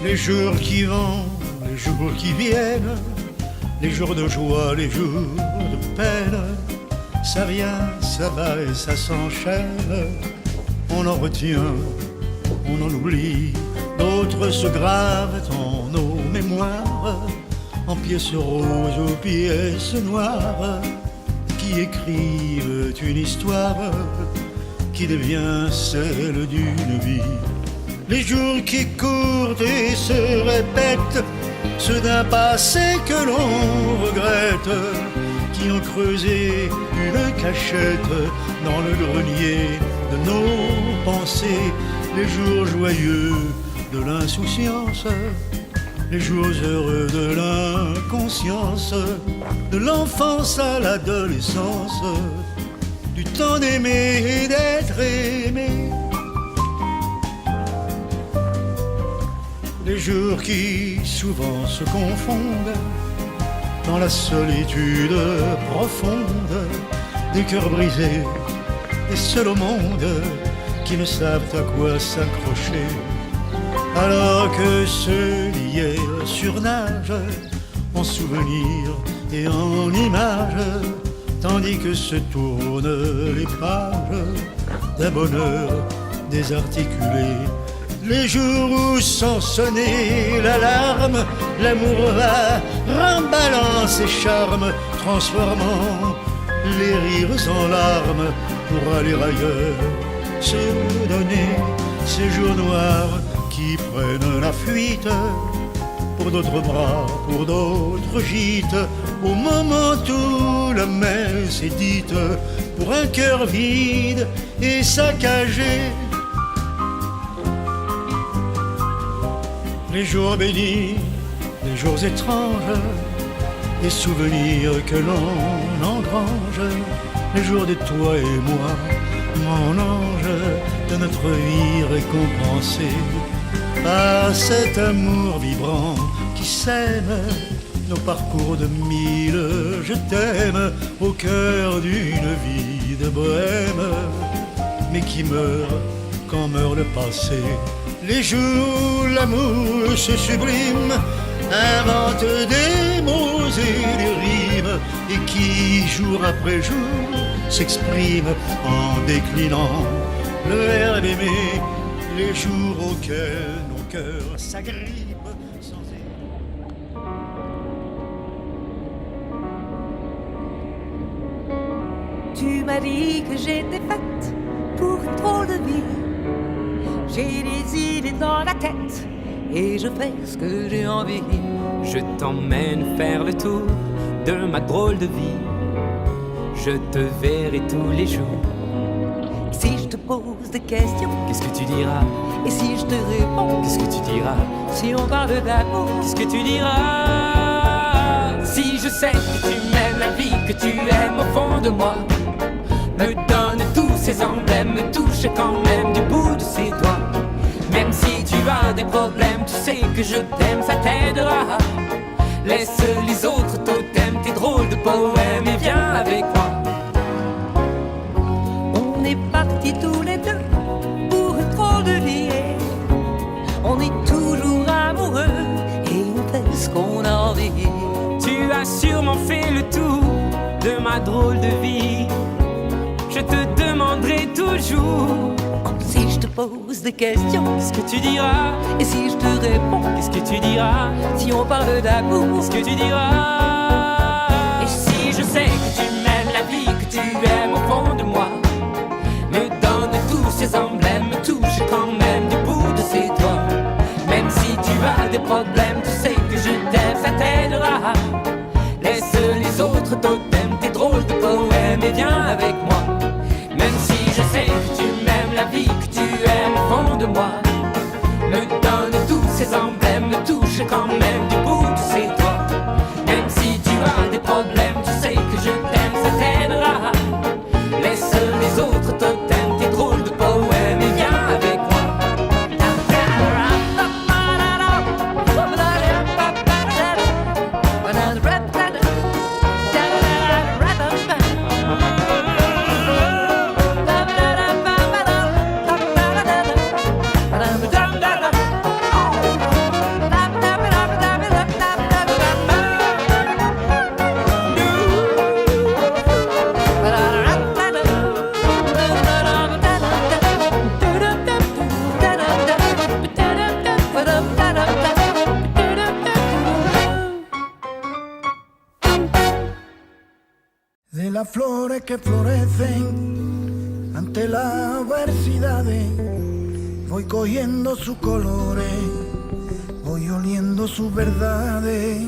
Les jours qui vont, les jours qui viennent, les jours de joie, les jours de peine, ça vient, ça va et ça s'enchaîne. On en retient, on en oublie, d'autres se gravent en nos mémoires, en pièces roses ou pièces noires, qui écrivent une histoire qui devient celle d'une vie. Les jours qui courent et se répètent, ceux d'un passé que l'on regrette, qui ont creusé une cachette dans le grenier de nos pensées. Les jours joyeux de l'insouciance, les jours heureux de l'inconscience, de l'enfance à l'adolescence, du temps d'aimer et d'être aimé. Les jours qui souvent se confondent dans la solitude profonde, des cœurs brisés, des seuls au monde qui ne savent à quoi s'accrocher, alors que ceux d'hier surnagent en souvenirs et en images, tandis que se tournent les pages d'un bonheur désarticulé. Les jours où sans sonner l'alarme, l'amour va remballant ses charmes, transformant les rires en larmes pour aller ailleurs, se donner ces jours noirs qui prennent la fuite pour d'autres bras, pour d'autres gîtes, au moment où la messe est dite, pour un cœur vide et saccagé. Les jours bénis, les jours étranges, les souvenirs que l'on engrange, les jours de toi et moi, mon ange, de notre vie récompensée par cet amour vibrant qui sème nos parcours de mille je t'aime au cœur d'une vie de bohème, mais qui meurt quand meurt le passé. Les jours, l'amour se sublime, invente des mots et des rimes, et qui, jour après jour, s'exprime en déclinant le verbe aimer. Les jours auxquels nos cœurs s'agrippent sans Tu m'as dit que j'étais faite pour une drôle de vie. J'ai des idées dans la tête et je fais ce que j'ai envie. Je t'emmène faire le tour de ma drôle de vie. Je te verrai tous les jours. Et si je te pose des questions, qu'est-ce que tu diras? Et si je te réponds, qu'est-ce que tu diras? Si on parle d'amour, qu'est-ce que tu diras? Si je sais que tu m'aimes, la vie que tu aimes au fond de moi me donne tous ces emblèmes, me touche quand même du bout de ses doigts. Même si tu as des problèmes, tu sais que je t'aime, ça t'aidera. Laisse les autres totems, tes drôles de poèmes et viens avec moi. On est partis tous les deux pour une drôle de vie. On est toujours amoureux et on fait ce qu'on a envie. Tu as sûrement fait le tour de ma drôle de vie. Je te demanderai toujours. Si je te pose des questions, qu'est-ce que tu diras? Et si je te réponds, qu'est-ce que tu diras? Si on parle d'amour, qu'est-ce que tu diras? Et si je sais que tu m'aimes, la vie que tu aimes au fond de moi me donne tous ces emblèmes, me touche quand même du bout de ses doigts. Même si tu as des problèmes, tu sais que je t'aime, ça t'aidera. Laisse les autres totems, tes drôles de poèmes et viens avec moi. Même si je sais que tu m'aimes, la vie que tu aimes au fond de moi me donne tous ces emblèmes, me touche quand même du bout de ses doigts. Même si tu as des problèmes, tu sais que je t'aime, ça t'aidera. Laisse les autres totems, tes drôles de poèmes et viens avec moi. De las flores que florecen ante las adversidades, voy cogiendo sus colores, voy oliendo sus verdades,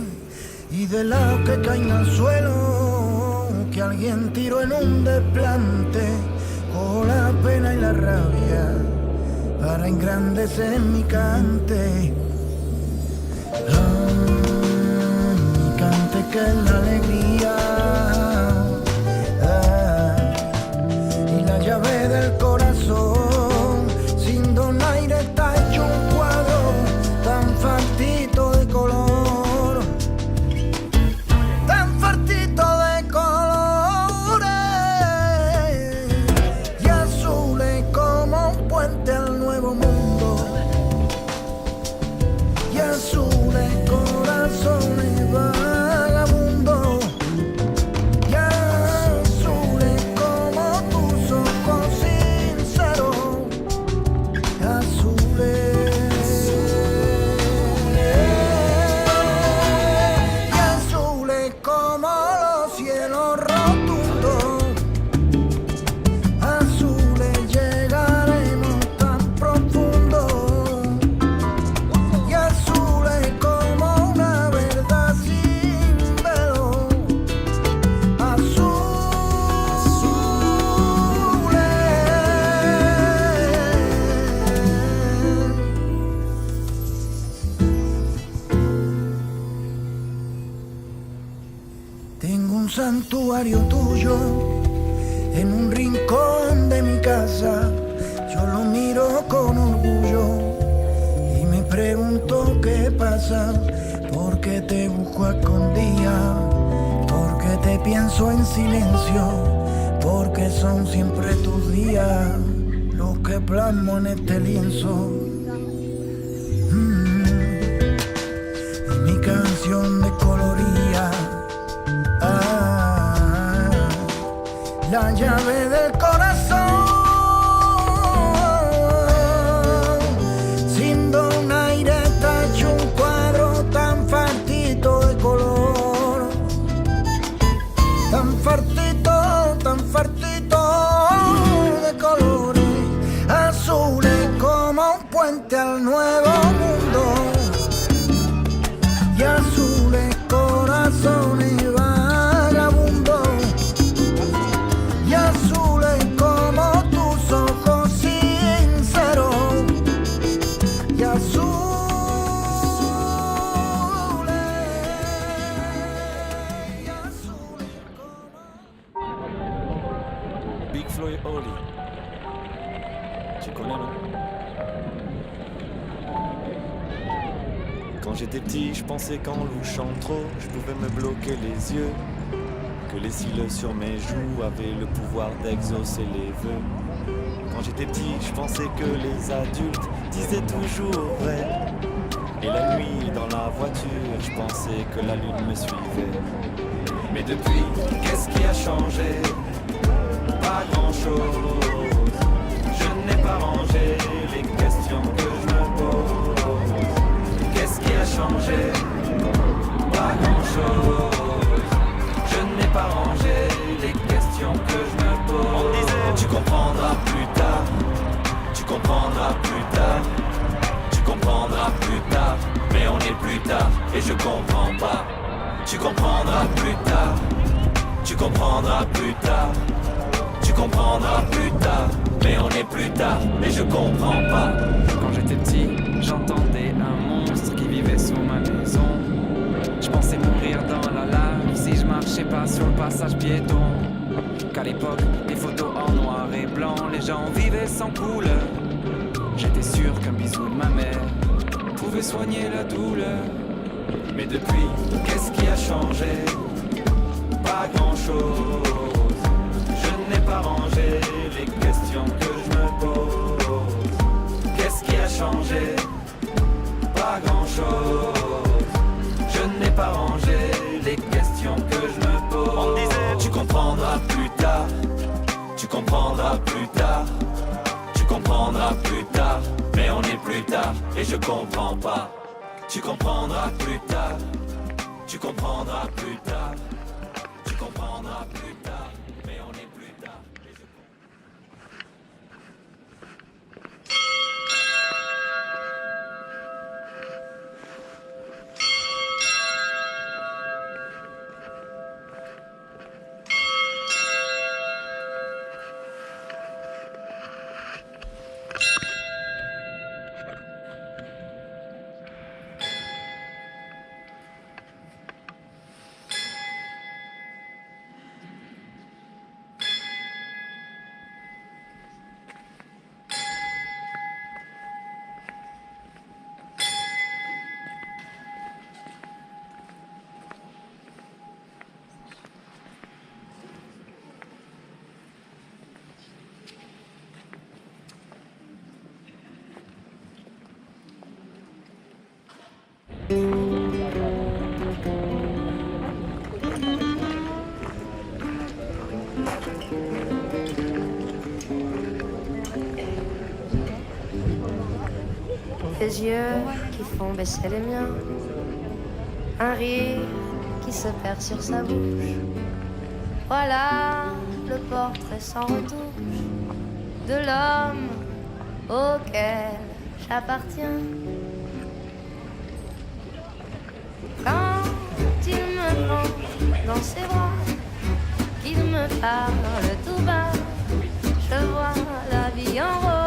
y de las que caen al suelo, que alguien tiró en un desplante, con la pena y la rabia para engrandecer mi cante. Mi cante que es la alegría, y la llave del corazón, sin donaire está hecho un cuadro tan fartito de color, tan fartito de colores, y azules como un puente al nuevo mundo, y azules corazones vagabundos, y azules como tus ojos sinceros, azules, y azules como los cielos rotundos, azules llegaremos tan profundo, y azules como una verdad sin velo, azules. Tengo un santuario tuyo en un rincón de mi casa, yo lo miro con orgullo y me pregunto qué pasa, por qué te busco a escondida, por qué te pienso en silencio, porque son siempre tus días los que plasmo en este lienzo. Y mi canción descoloría la llave del corazón, sin donaire está hecho un cuadro tan fartito de color, tan fartito de colores, azules como un puente al nuevo mundo, y azules corazones vagabundos, y azules como tus ojos sinceros, y azules, y azules como... Big Flo et Oli. Tu connais, non? Quand j'étais petit, je pensais qu'en louchant trop, je pouvais me bloquer les yeux, que les cils sur mes joues avaient le pouvoir d'exaucer les vœux. Quand j'étais petit, je pensais que les adultes disaient toujours vrai, et la nuit dans la voiture, je pensais que la lune me suivait. Mais depuis, qu'est-ce qui a changé? Pas grand-chose. Je n'ai pas rangé les questions que je me pose. Qu'est-ce qui a changé? Pas grand-chose. Je n'ai pas rangé les questions que je me pose. On me disait tu comprendras plus tard, tu comprendras plus tard, tu comprendras plus tard. Mais on et je comprends pas. Tu comprendras plus tard. Tu comprendras plus tard. Tu comprendras plus tard. Mais on est plus tard, mais je comprends pas. Quand j'étais petit, j'entendais un monstre qui vivait sous ma maison. Je pensais mourir dans la lave si je marchais pas sur le passage piéton. Qu'à l'époque, les photos en noir et blanc, les gens vivaient sans couleur. J'étais sûr qu'un bisou de ma mère pouvait soigner la douleur. Mais depuis, qu'est-ce qui a changé? Pas grand-chose. Je n'ai pas rangé les questions que je me pose. Qu'est-ce qui a changé? Pas grand-chose. Je n'ai pas rangé les questions que je me pose. On disait, tu comprendras plus tard. Tu comprendras plus tard. Tu comprendras plus tard. Mais on est plus tard et je comprends pas. Tu comprendras plus tard. Tu comprendras plus tard. Tu comprendras plus tard. Mais on est plus tard. Des yeux qui font baisser les miens, un rire qui se perd sur sa bouche. Voilà le portrait sans retouche de l'homme auquel j'appartiens. Quand il me prend dans ses bras, qu'il me parle tout bas, je vois la vie en rose.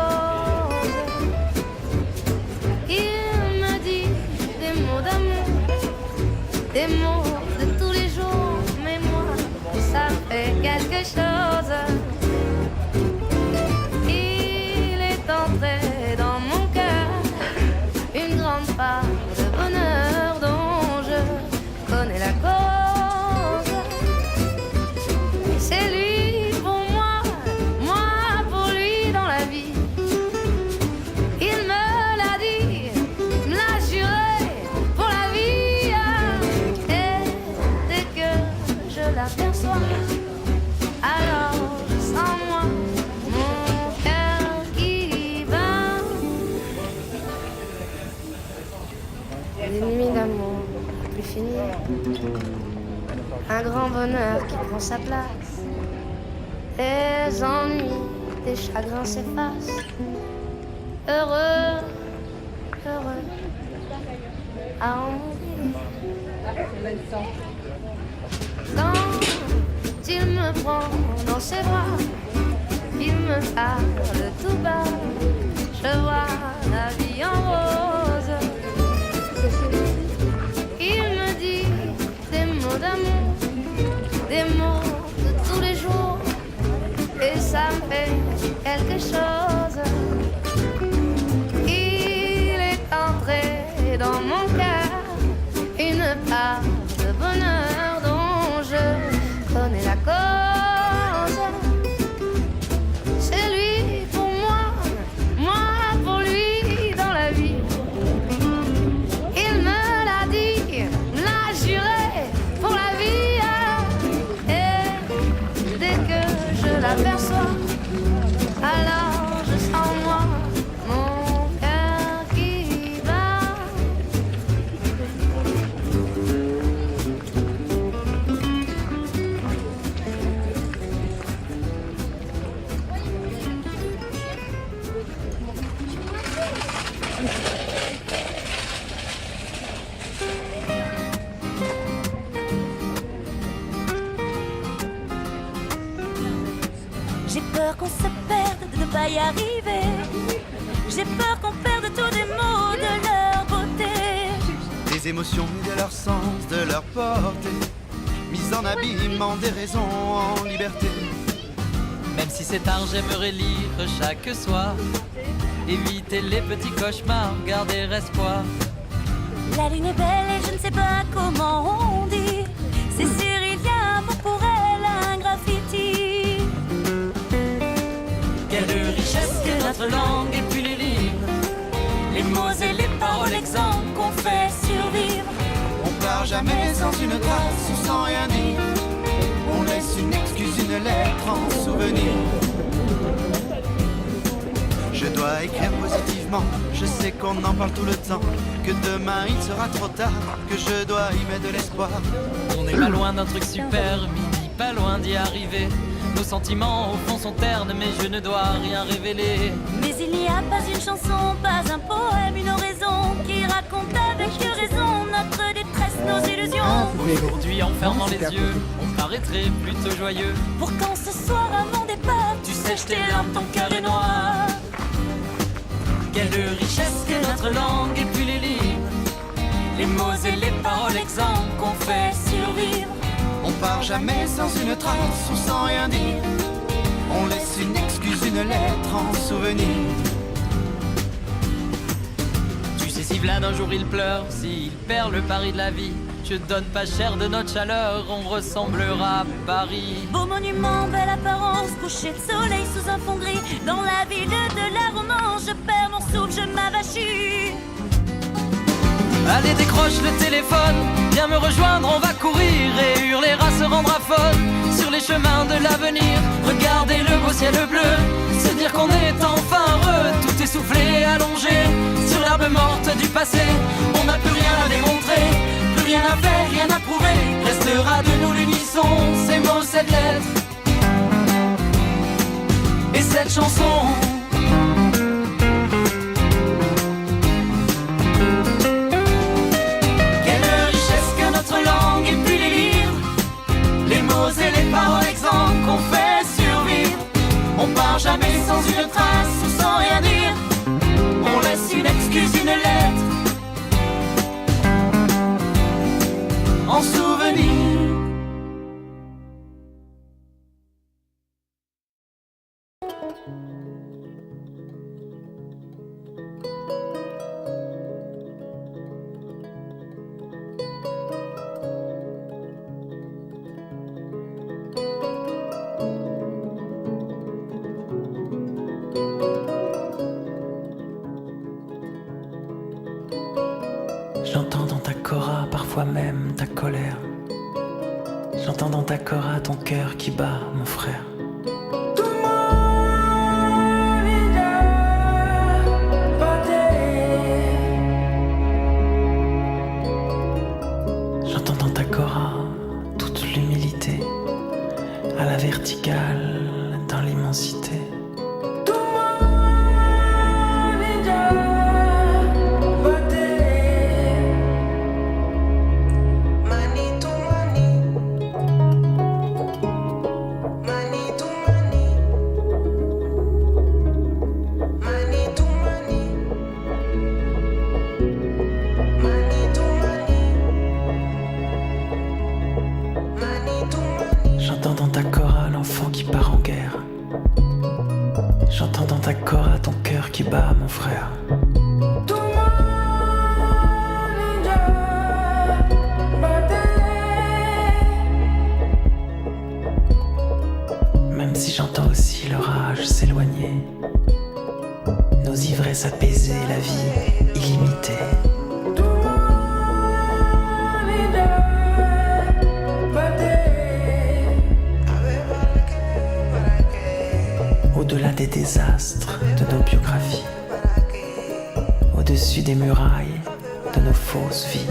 Il me dit des mots d'amour, des mots de tous les jours, mais moi, ça fait quelque chose. Il est entré dans mon cœur une grande part de bonheur dont je connais la cause. C'est lui pour moi, moi pour lui dans la vie. Il me l'a dit, me l'a juré pour la vie. Et dès que je l'aperçois, alors je sens moi mon cœur qui bat. Des nuits d'amour à plus finir, un grand bonheur qui prend sa place. Les ennuis, des chagrins s'effacent. Heureux, heureux à en mourir. Quand il me prend dans ses bras, il me parle tout bas, je vois la vie en rose. Il me dit des mots d'amour, des mots de tous les jours, et ça me fait quelque chose. Il est entré dans mon cœur une part de bonheur dont je connais la cause. C'est lui pour moi, moi pour lui dans la vie. Il me l'a dit, me l'a juré pour la vie. Et dès que je l'aperçois, alors je sens moi mon cœur qui bat. peur qu'on se perde, de ne pas y arriver. J'ai peur qu'on perde tous les mots de leur beauté. Des émotions et de leur sens, de leur portée, mise en abîment des raisons en liberté. Même si c'est tard, j'aimerais lire chaque soir, éviter les petits cauchemars, garder espoir. La lune est belle et je ne sais pas comment on dit. C'est sûr, il y a un mot pour elle, un graffiti. Quelle richesse que notre langue et puis les livres, Les mots et les paroles, exemples qu'on fait survivre. On part jamais sans une trace ou sans rien dire. On laisse une excuse, une lettre en souvenir. Je dois écrire positivement, je sais qu'on en parle tout le temps, que demain il sera trop tard, que je dois y mettre de l'espoir. on n'est pas loin d'un truc super mini, pas loin d'y arriver. Nos sentiments au fond sont ternes, mais je ne dois rien révéler. Mais il n'y a pas une chanson, pas un poème, une oraison qui raconte avec raison notre détresse, nos illusions. Aujourd'hui, en fermant les yeux, on paraîtrait plutôt joyeux. Pourtant ce soir à mon départ, tu sais jeter larmes, ton cœur est noir. Quelle richesse que notre langue et puis les livres, Les mots et les paroles, exemples qu'on fait survivre. On part jamais sans une trace ou sans rien dire. On laisse une excuse, une lettre en souvenir. tu sais si Vlad un jour il pleure, s'il perd le pari de la vie, je donne pas cher de notre chaleur, on ressemblera à Paris. Beau monument, belle apparence, coucher de soleil sous un fond gris. Dans la ville de la romance, je perds mon souffle, je m'avachis. Allez, décroche le téléphone, viens me rejoindre, on va courir et hurler à se rendre à faune sur les chemins de l'avenir. Regarder le beau ciel bleu, se dire qu'on est enfin heureux, tout essoufflé, allongé sur l'herbe morte du passé. On n'a plus rien à démontrer, plus rien à faire, rien à prouver. Restera de nous l'unisson, ces mots, cette lettre et cette chanson. Et les paroles, exemples qu'on fait survivre. On part jamais sans une trace ou sans rien dire. On laisse une excuse, une lettre en souvenir. J'entends dans ta cora, parfois même ta colère. J'entends dans ta cora ton cœur qui bat, mon frère. J'entends dans ta cora toute l'humilité, à la verticale, dans l'immensité. J'entends dans ta cora l'enfant qui part en guerre. J'entends dans ta cora ton cœur qui bat, mon frère. Même si j'entends aussi l'orage s'éloigner, nos ivresses apaisées, la vie illimitée. Au-delà des désastres de nos biographies, au-dessus des murailles de nos fausses vies.